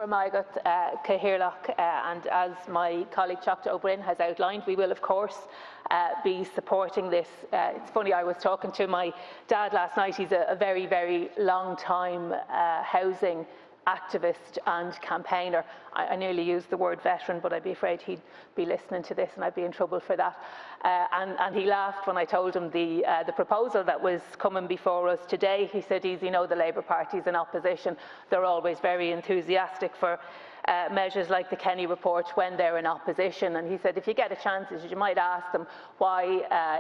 And as my colleague Teachta Ó Broin has outlined, we will of course be supporting this. It's funny, I was talking to my dad last night. He's a very, very long time housing activist and campaigner. I nearly used the word veteran, but I'd be afraid he'd be listening to this and I'd be in trouble for that. And he laughed when I told him the proposal that was coming before us today. He said, "Easy, know the Labour Party's in opposition. They're always very enthusiastic for measures like the Kenny report when they're in opposition." And he said, if you get a chance, you might ask them why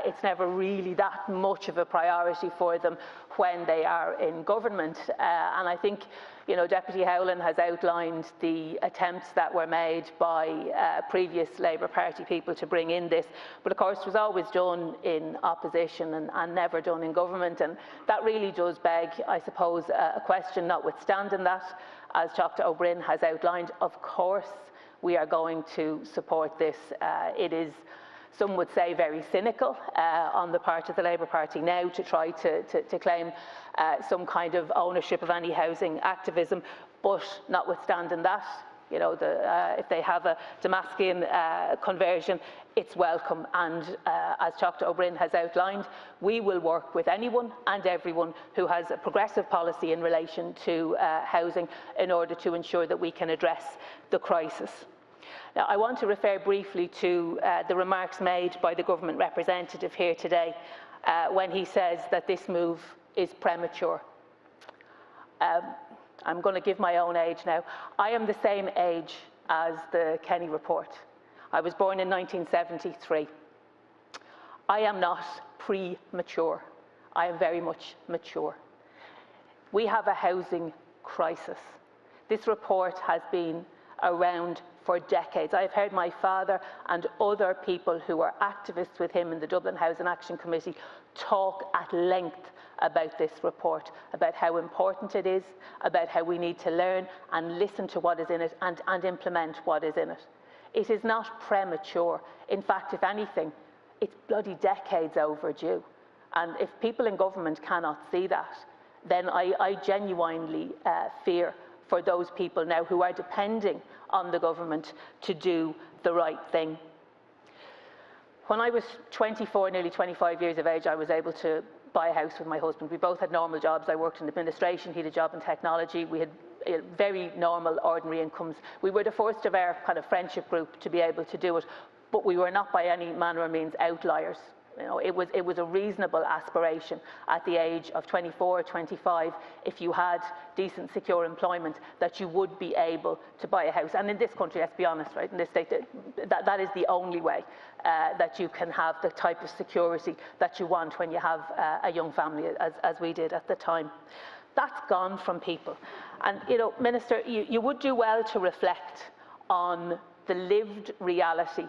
it's never really that much of a priority for them when they are in government. And I think, you know, Deputy Howlin has outlined the attempts that were made by previous Labour Party people to bring in this, but of course it was always done in opposition and never done in government. And that really does beg, I suppose, a question. Notwithstanding that, as Teachta Ó Broin has outlined, of course we are going to support this. It is, some would say, very cynical on the part of the Labour Party now to try to claim some kind of ownership of any housing activism. But notwithstanding that, you know, if they have a Damascene conversion, it's welcome. And as Teachta Ó Broin has outlined, we will work with anyone and everyone who has a progressive policy in relation to housing in order to ensure that we can address the crisis. Now, I want to refer briefly to the remarks made by the government representative here today when he says that this move is premature. I'm going to give my own age now. I am the same age as the Kenny report. I was born in 1973. I am not premature. I am very much mature. We have a housing crisis. This report has been around for decades. I've heard my father and other people who are activists with him in the Dublin Housing Action Committee talk at length about this report, about how important it is, about how we need to learn and listen to what is in it and implement what is in it. It is not premature. In fact, if anything, it's bloody decades overdue. And if people in government cannot see that, then I genuinely fear for those people now who are depending on the government to do the right thing. When I was 24, nearly 25 years of age, I was able to buy a house with my husband. We both had normal jobs. I worked in administration, he had a job in technology. We had very normal, ordinary incomes. We were the first of our kind of friendship group to be able to do it, but we were not by any manner of means outliers. You know, it was a reasonable aspiration at the age of 24, 25, if you had decent, secure employment, that you would be able to buy a house. And in this country, let's be honest, right, in this state, that is the only way that you can have the type of security that you want when you have a young family, as we did at the time. That's gone from people. And, you know, Minister, you would do well to reflect on the lived reality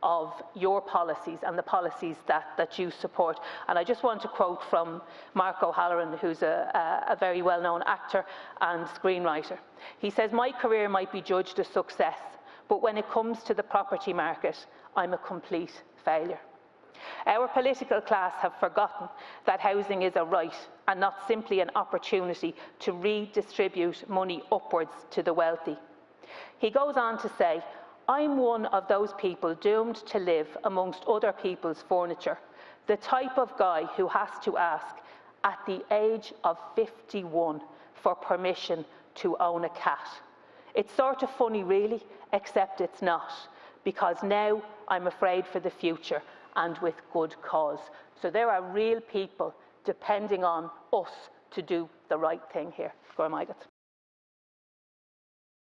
of your policies and the policies that you support. And I just want to quote from Mark O'Halloran, who's a very well-known actor and screenwriter. He says, "My career might be judged a success, but when it comes to the property market, I'm a complete failure." Our political class have forgotten that housing is a right and not simply an opportunity to redistribute money upwards to the wealthy. He goes on to say, "I'm one of those people doomed to live amongst other people's furniture, the type of guy who has to ask at the age of 51 for permission to own a cat. It's sort of funny really, except it's not, because now I'm afraid for the future, and with good cause." So there are real people depending on us to do the right thing here. Go on, Maigat.